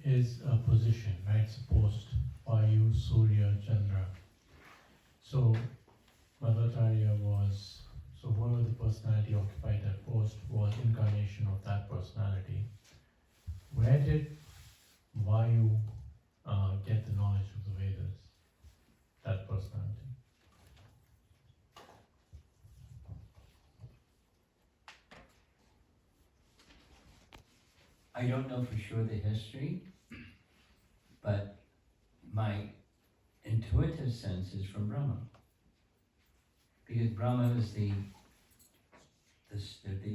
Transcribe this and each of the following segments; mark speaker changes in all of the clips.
Speaker 1: is a position, right? It's a post. Vayu, Surya, Chandra. So Madhvacharya was, so whoever the personality occupied that post was incarnation of that personality. Where did Vayu get the knowledge of the Vedas? That personality.
Speaker 2: I don't know for sure the history, but my intuitive sense is from Brahma. Because Brahma was the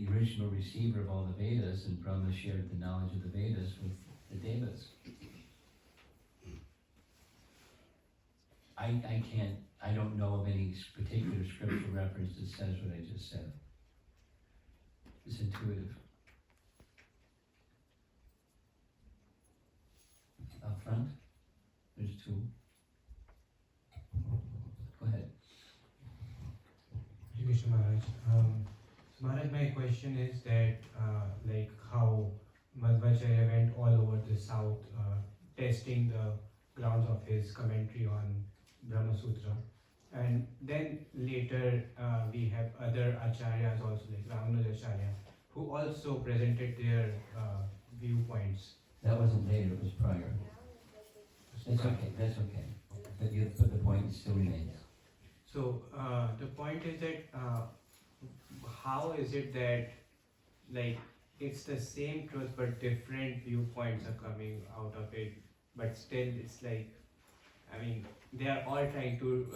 Speaker 2: original receiver of all the Vedas, and Brahma shared the knowledge of the Vedas with the Devas. I don't know of any particular scriptural reference that says what I just said. It's intuitive. Up front, there's two. Go ahead.
Speaker 3: Hare Krishna Maharaj. So Maharaj, my question is that like how Madhvacharya went all over the south testing the grounds of his commentary on Brahma Sutra, and then later we have other acharyas also like Ramanujacharya who also presented their viewpoints.
Speaker 2: That wasn't later, it was prior. That's okay. But the point still remains.
Speaker 3: So the point is that how is it that like it's the same truth but different viewpoints are coming out of it, but still it's like, I mean, they are all trying to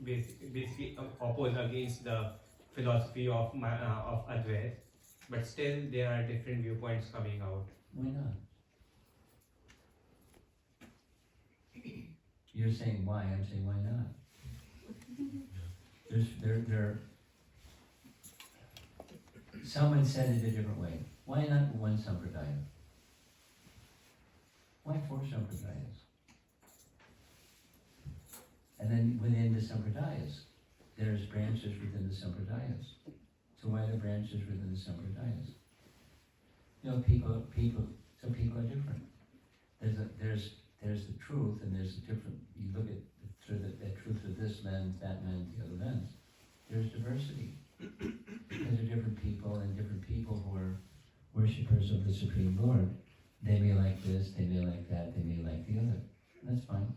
Speaker 3: basically oppose against the philosophy of Advaita, but still there are different viewpoints coming out.
Speaker 2: Why not? You're saying why, I'm saying why not? Someone said it a different way. Why not one sampradaya? Why 4 sampradayas? And then within the sampradayas, there's branches within the sampradayas. So why the branches within the sampradayas? You know, people are different. There's the truth, and there's a different. You look at through the truth of this lens, that lens, the other lens. There's diversity because of different people, and different people who are worshippers of the Supreme Lord. They may like this, they may like that, they may like the other. That's fine.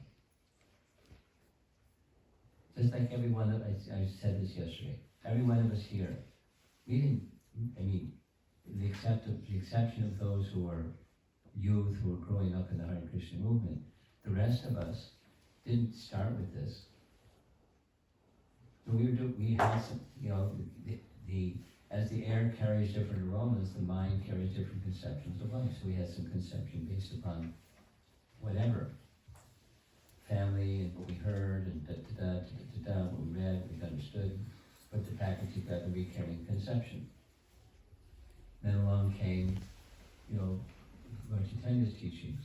Speaker 2: Just like every one of us, I said this yesterday. Every one of us here, we didn't. I mean, the exception of those who are youth who are growing up in the Hare Krishna movement, the rest of us didn't start with this. So we had some, you know, as the air carries different aromas, the mind carries different conceptions of life. So we had some conception based upon whatever, family and what we heard and what we read, what we understood, put the package together, we carried conception. Then along came, you know, Lord Chaitanya's teachings.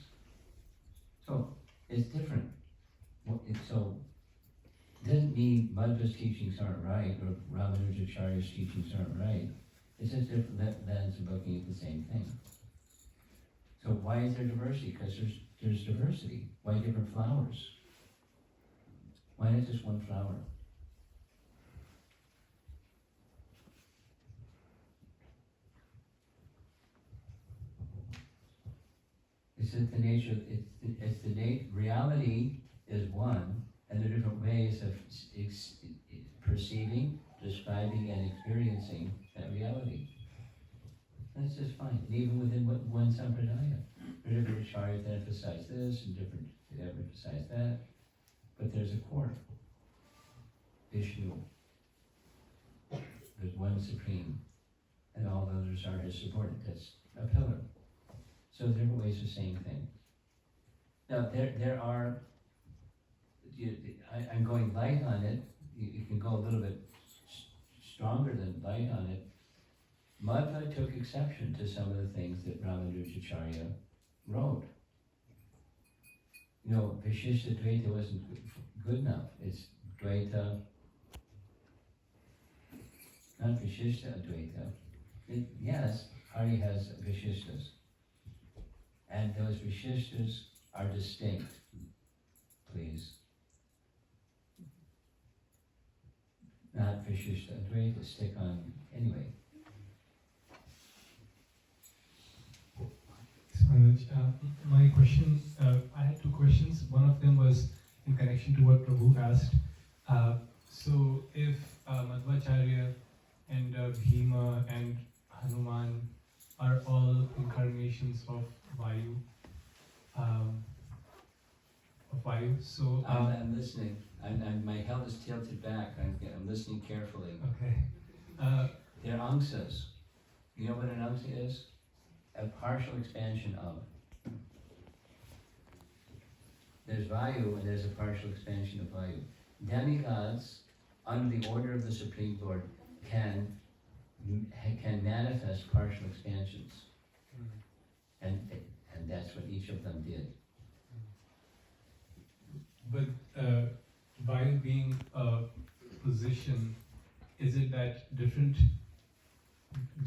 Speaker 2: So it's different. So it doesn't mean Madhva's teachings aren't right or Ramanujacharya's teachings aren't right. It's just different lens of looking at the same thing. So why is there diversity? Because there's diversity. Why different flowers? Why not just one flower? It's just the nature. It's the reality is one, and there are different ways of perceiving, describing, and experiencing that reality. That's just fine. And even within one sampradaya, there are different acharyas that emphasize this and different that emphasize that, but there's a core. Vishnu. There's one supreme, and all the others are to support it. That's a pillar. So different ways of saying things. Now there are. I'm going light on it. You can go a little bit stronger than light on it. Madhva took exception to some of the things that Ramanujacharya wrote. You know, Vishishta Dvaita wasn't good enough. It's Dvaita, not Vishishta Advaita. Yes, Hari has Vishishtas. And And those Vishishtas are distinct, please. Not Vishishta Advaita, stick on, anyway.
Speaker 4: Manoj, my question, I had two questions. One of them was in connection to what Prabhu asked. So if Madhvacharya and Bhima and Hanuman are all incarnations of Vayu, so
Speaker 2: I'm listening. My head is tilted back. I'm listening carefully.
Speaker 4: okay.
Speaker 2: They're angsas. You know what an angsa is? A partial expansion of. There's Vayu and there's a partial expansion of Vayu. Demigods, under the order of the Supreme Lord, can manifest partial expansions. And that's what each of them did.
Speaker 4: But Vayu being a position, is it that different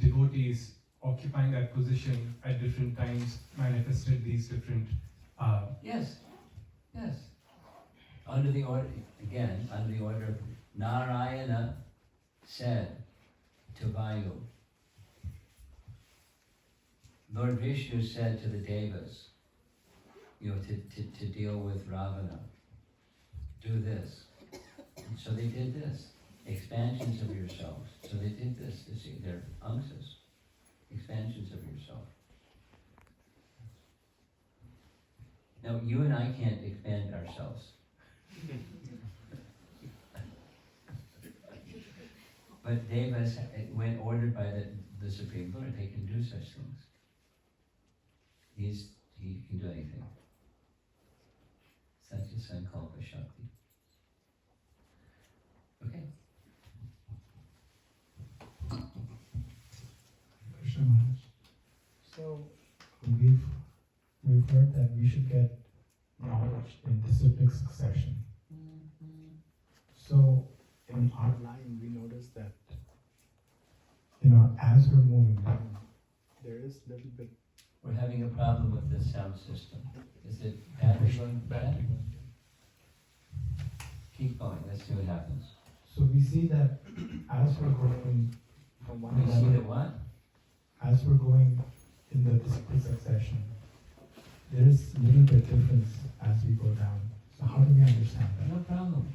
Speaker 4: devotees occupying that position at different times manifested these different
Speaker 2: Yes. Under the order of Narayana said to Vayu, Lord Vishnu said to the Devas, to deal with Ravana, do this. And so they did this. Expansions of yourselves. So they did this. You see, they're angsas. Expansions of yourself. Now, you and I can't expand ourselves. But Devas, when ordered by the Supreme Lord, they can do such things. He can do anything. Satya Sankalpa Shakti. Okay.
Speaker 5: Krishna Maharaj. So we've heard that we should get knowledge in disciplic succession. So in our line, we noticed that as we're moving down, there is a little bit.
Speaker 2: We're having a problem with the sound system. Is it battery going bad? Keep going. Let's see what happens.
Speaker 5: So we see that as we're going from one
Speaker 2: We see
Speaker 5: level,
Speaker 2: that what?
Speaker 5: as we're going in the disciplic succession, there is a little bit difference as we go down. So how do we understand that?
Speaker 2: No problem.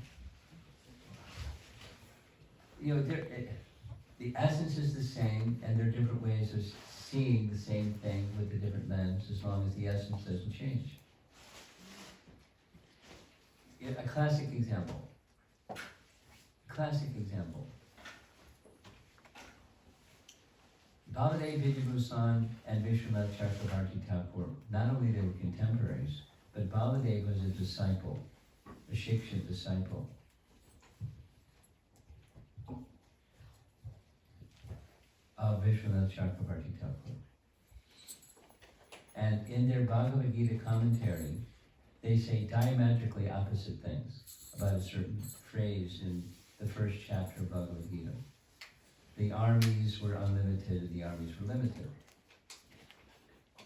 Speaker 2: The essence is the same, and there are different ways of seeing the same thing with a different lens, as long as the essence doesn't change. A classic example. Baladev Vidyabhusan and Vishwanath Chakravarti Thakur, not only they were contemporaries, but Baladev was a disciple, a Shiksha disciple. Of Vishwanath Chakravarti Thakur. And in their Bhagavad Gita commentary, they say diametrically opposite things about a certain phrase in the first chapter of Bhagavad Gita. The armies were unlimited and the armies were limited.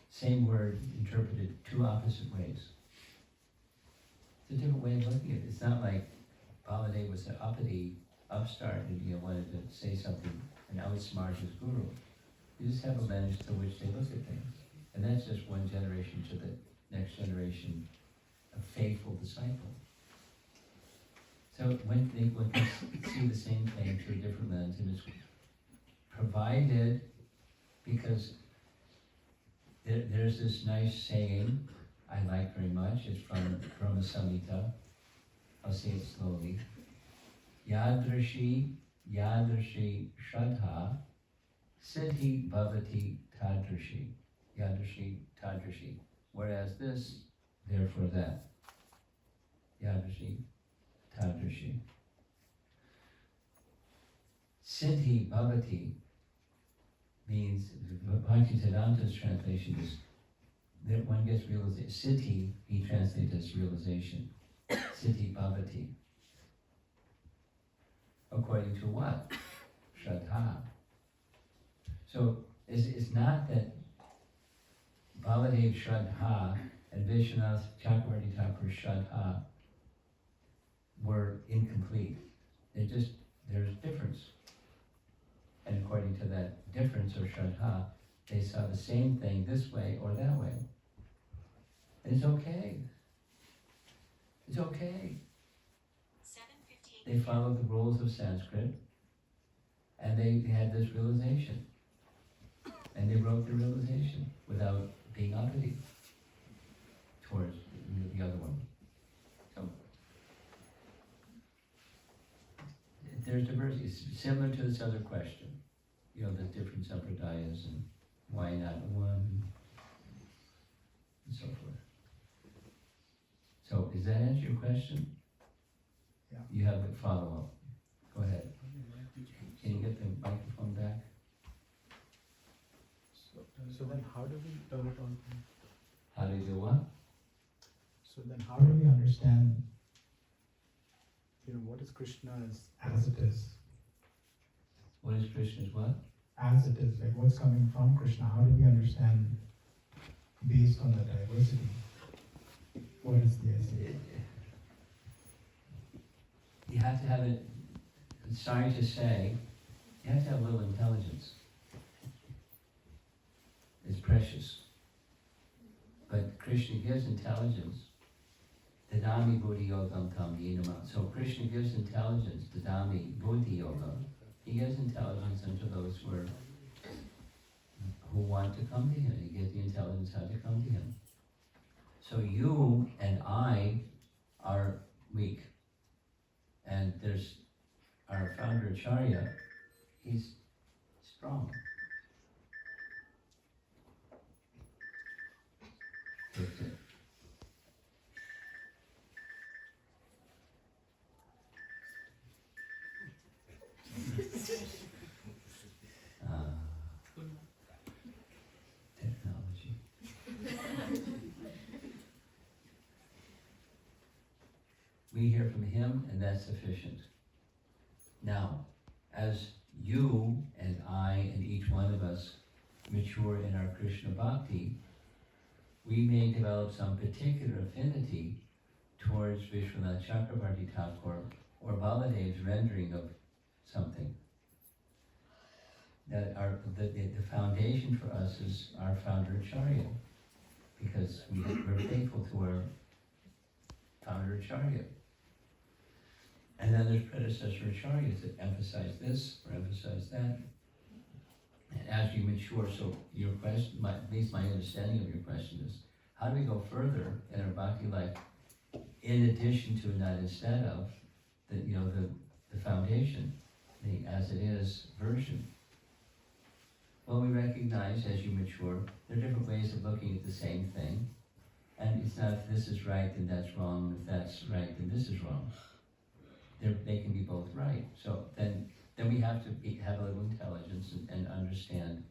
Speaker 2: Same word interpreted two opposite ways. It's a different way of looking at it. It's not like Baladev was an uppity upstart and wanted to say something and outsmart his guru. You just have a lens to which they look at things. And that's just one generation to the next generation of faithful disciple. So when one can see the same thing through a different lens, and it's provided, because there's this nice saying I like very much. It's from Brahma Samhita. I'll say it slowly. Yadrashi Shraddha Siddhi Bhavati Tadrashi. Yadrashi Tadrashi. Whereas this, therefore that. Yadrashi Tadrashi. Siddhi Bhavati means, Bhaktisiddhanta's translation is that one gets realization. Siddhi, he translates as realization. Siddhi Bhavati. According to what? Shraddha. So it's not that Baladev Shraddha and Vishwanath Chakravarti Thakur Shraddha were incomplete. There's difference. And according to that difference or Shraddha, they saw the same thing this way or that way. And it's okay. It's okay. They followed the rules of Sanskrit, and they had this realization. And they wrote the realization without being uppity towards the other one. So there's diversity. It's similar to this other question. You know, the different sampradayas and why not one, and so forth. So does that answer your question?
Speaker 5: Yeah.
Speaker 2: You have a follow-up. Go ahead. Can you get the microphone back?
Speaker 5: So then how do we turn it on?
Speaker 2: How do you do what?
Speaker 5: So then how do we understand, what is Krishna as it is?
Speaker 2: What is Krishna's what?
Speaker 5: As it is, like what's coming from Krishna? How do we understand based on the diversity? What is the essence?
Speaker 2: You have to have it, sorry to say, you have to have a little intelligence. It's precious. But Krishna gives intelligence. Dadami buddhi yogam tam yinama. So Krishna gives intelligence, dadami buddhi yogam. He gives intelligence unto those who want to come to him. He gives the intelligence how to come to him. So you and I are weak. And there's our founder Acharya, he's strong. That's it. Technology. We hear from him, and that's sufficient. Now, as you and I and each one of us mature in our Krishna Bhakti, we may develop some particular affinity towards Vishwanath Chakravarti Thakur or Baladev's rendering of something. That the foundation for us is our founder Acharya, because we're faithful to our founder Acharya. And then there's predecessor acharyas that emphasize this or emphasize that. And as you mature, so your question, at least my understanding of your question is, how do we go further in our bhakti life in addition to, not instead of, the foundation, the as it is version? Well, we recognize as you mature, there are different ways of looking at the same thing. And it's not if this is right, then that's wrong. If that's right, then this is wrong. They can be both right. So then we have to have a little intelligence and understand,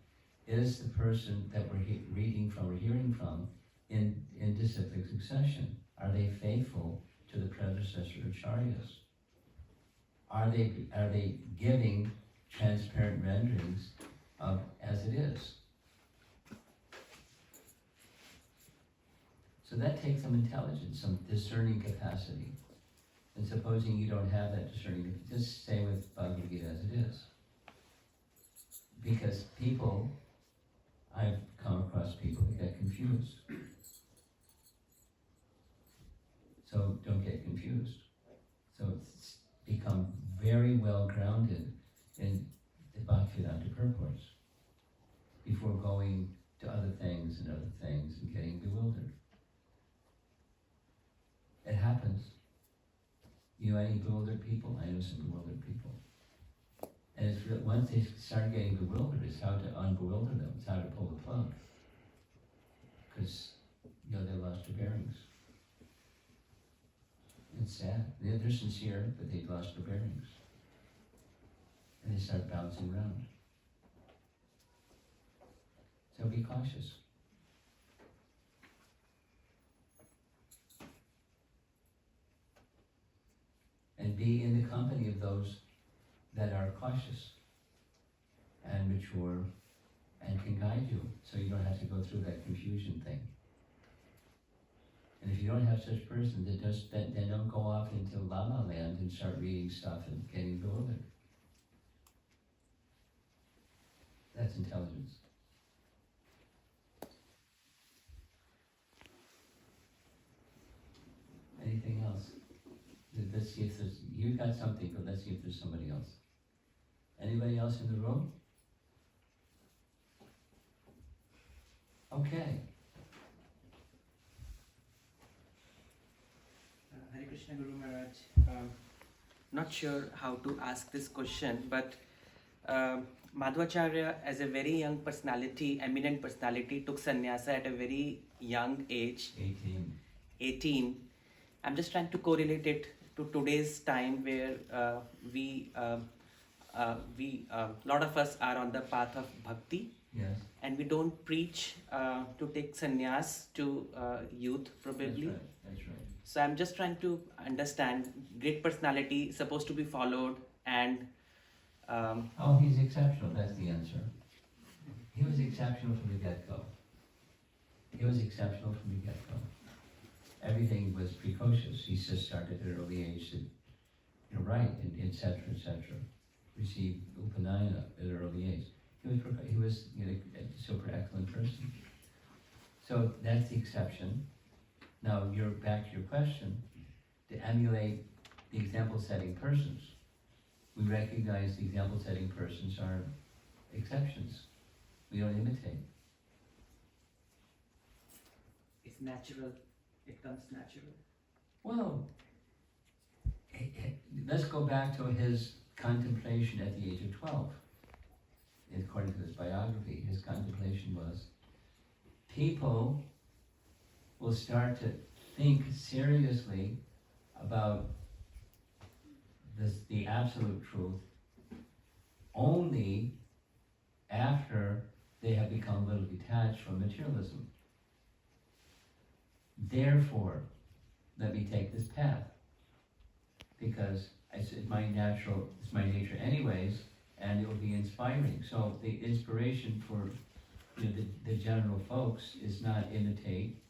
Speaker 2: is the person that we're reading from or hearing from in disciplic succession? Are they faithful to the predecessor acharyas? Are they giving transparent renderings of as it is? So that takes some intelligence, some discerning capacity. And supposing you don't have that discerning, just stay with Bhagavad Gita as it is. Because I've come across people who get confused. So don't get confused. So it's become very well grounded in the Bhaktivedanta purports before going to other things and getting bewildered. It happens. You know any bewildered people? I know some bewildered people. And it's once they start getting bewildered, it's how to unbewilder them. It's how to pull the plug. Because, they lost their bearings. It's sad. They're sincere, but they've lost their bearings. And they start bouncing around. So be cautious. And be in the company of those that are cautious and mature and can guide you, so you don't have to go through that confusion thing. And if you don't have such person, then don't go off into La La Land and start reading stuff and getting bewildered. That's intelligence. Anything else? Let's see if there's, you got something, but let's see if there's somebody else. Anybody else in the room? Okay.
Speaker 6: Hare Krishna Guru Maharaj. Not sure how to ask this question, but Madhvacharya, as a very young personality, eminent personality, took sannyasa at a very young age, 18. I'm just trying to correlate it to today's time where lot of us are on the path of bhakti.
Speaker 2: Yes.
Speaker 6: And we don't preach to take sannyas to youth probably.
Speaker 2: That's right.
Speaker 6: So I'm just trying to understand, great personality supposed to be followed, and
Speaker 2: He's exceptional, that's the answer. He was exceptional from the get-go. Everything was precocious. He just started at an early age to write, and et cetera, received upanayana at an early age. He was a super excellent person. So that's the exception. Now you're back to your question. To emulate the example-setting persons, we recognize the example-setting persons are exceptions. We don't imitate.
Speaker 6: it's natural. It comes natural.
Speaker 2: Well, let's go back to his contemplation at the age of 12. According to his biography, his contemplation was, people will start to think seriously about the absolute truth only after they have become a little detached from materialism. Therefore, let me take this path, because it's my nature anyways, and it will be inspiring. So the inspiration for the general folks is not imitate,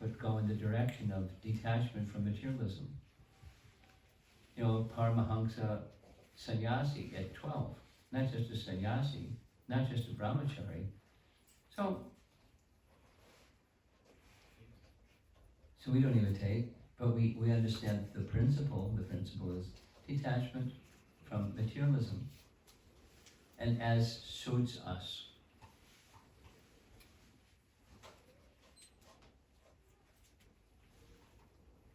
Speaker 2: but go in the direction of detachment from materialism. Paramahansa sannyasi at 12, not just a sannyasi, not just a brahmachari. So we don't imitate, but we understand the principle. The principle is detachment from materialism, and as suits us.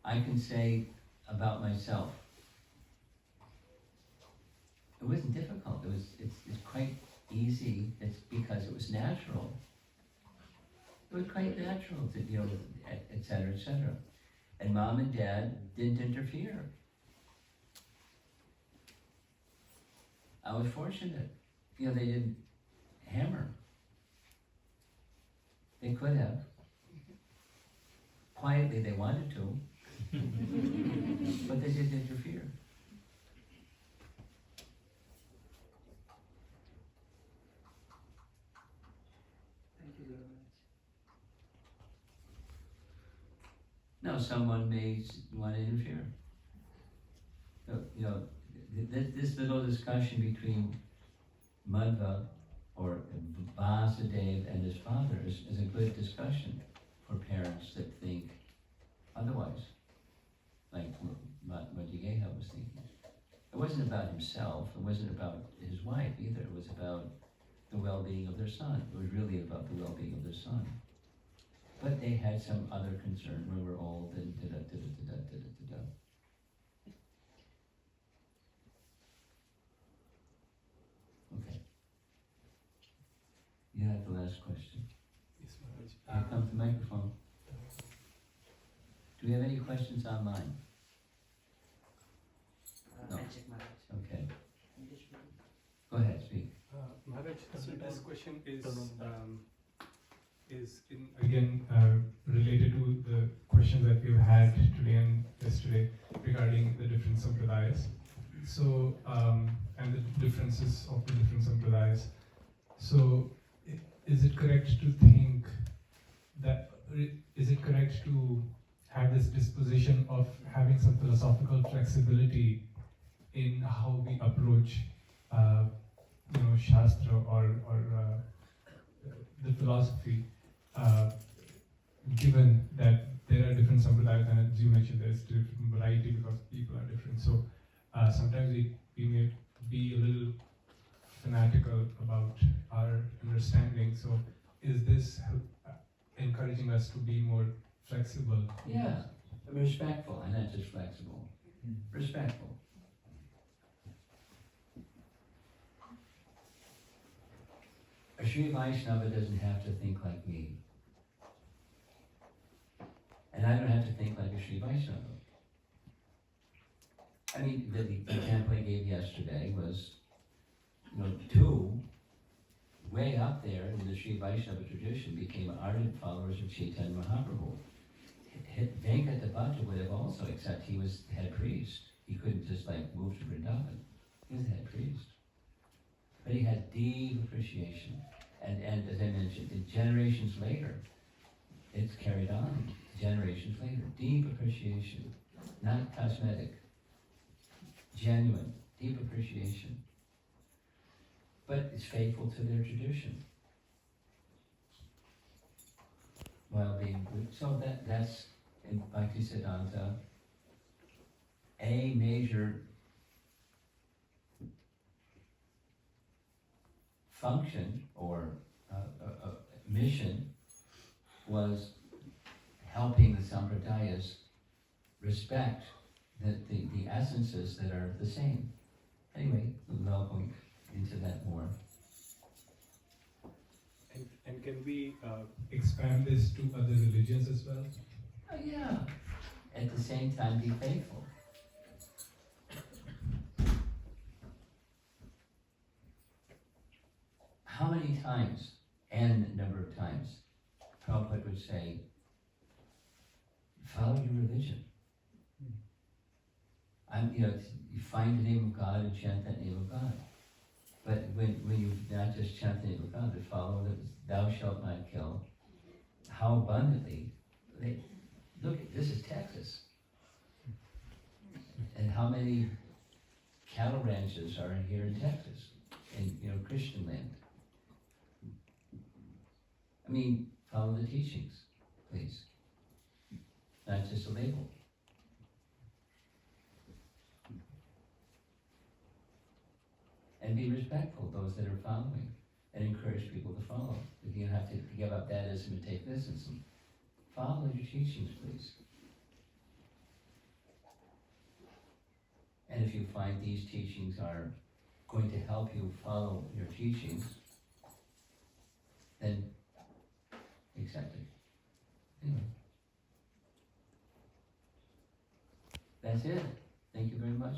Speaker 2: I can say about myself, it wasn't difficult. It's quite easy. It's because it was natural. It was quite natural to deal with, et cetera, et cetera. And mom and dad didn't interfere. I was fortunate. They didn't hammer. They could have. Quietly they wanted to. But they didn't interfere.
Speaker 6: Thank you very much.
Speaker 2: Now, someone may want to interfere. This little discussion between Madhva or Vasudeva and his father is a good discussion for parents that think otherwise, like what Yeha was thinking. It wasn't about himself, it wasn't about his wife either, it was about the well-being of their son. It was really about the well-being of their son. But they had some other concern when we're old and da-da-da-da-da-da-da-da. Okay. You have the last question.
Speaker 4: Yes, Maharaj.
Speaker 2: Here comes the microphone. Do we have any questions online? No.
Speaker 6: I'll check Maharaj.
Speaker 2: Okay.
Speaker 6: English maybe?
Speaker 2: Go ahead, speak.
Speaker 4: Maharaj, so this question is again related to the questions that we've had today and yesterday regarding the different sampradayas. So, and the differences of the different sampradayas. So, is expect to have this disposition of having some philosophical flexibility in how we approach, Shastra or the philosophy, given that there are different sampradayas, and as you mentioned, there's different variety because people are different. So sometimes we may be a little fanatical about our understanding. So is this encouraging us to be more flexible?
Speaker 2: Yeah, respectful, and not just flexible. Respectful. A Sri Vaishnava doesn't have to think like me. And I don't have to think like a Sri Vaishnava. I mean, the example I gave yesterday was, two way up there in the Sri Vaishnava tradition became ardent followers of Chaitanya Mahaprabhu. Venkatapati would have also, except he was the head priest. He couldn't just move to Vrindavan. He was the head priest. But he had deep appreciation. And as I mentioned, generations later, it's carried on. Generations later, deep appreciation, not cosmetic, genuine, deep appreciation. But it's faithful to their tradition while being good. So that's in Bhaktisiddhanta a major function or mission was helping the sampradayas respect the essences that are the same. Anyway, without going into that more.
Speaker 4: And can we expand this to other religions as well?
Speaker 2: Oh, yeah. At the same time, be faithful. How many times, n number of times, Prabhupada would say, follow your religion. You find the name of God and chant that name of God. But when you not just chant the name of God, but follow thou shalt not kill, how abundantly, look, this is Texas. And how many cattle ranches are here in Texas, in Christian land? I mean, follow the teachings, please. Not just a label. And be respectful of those that are following, and encourage people to follow. If you have to give up Dadaism and take this and some, follow your teachings, please. And if you find these teachings are going to help you follow your teachings, then accept it. Anyway. That's it. Thank you very much.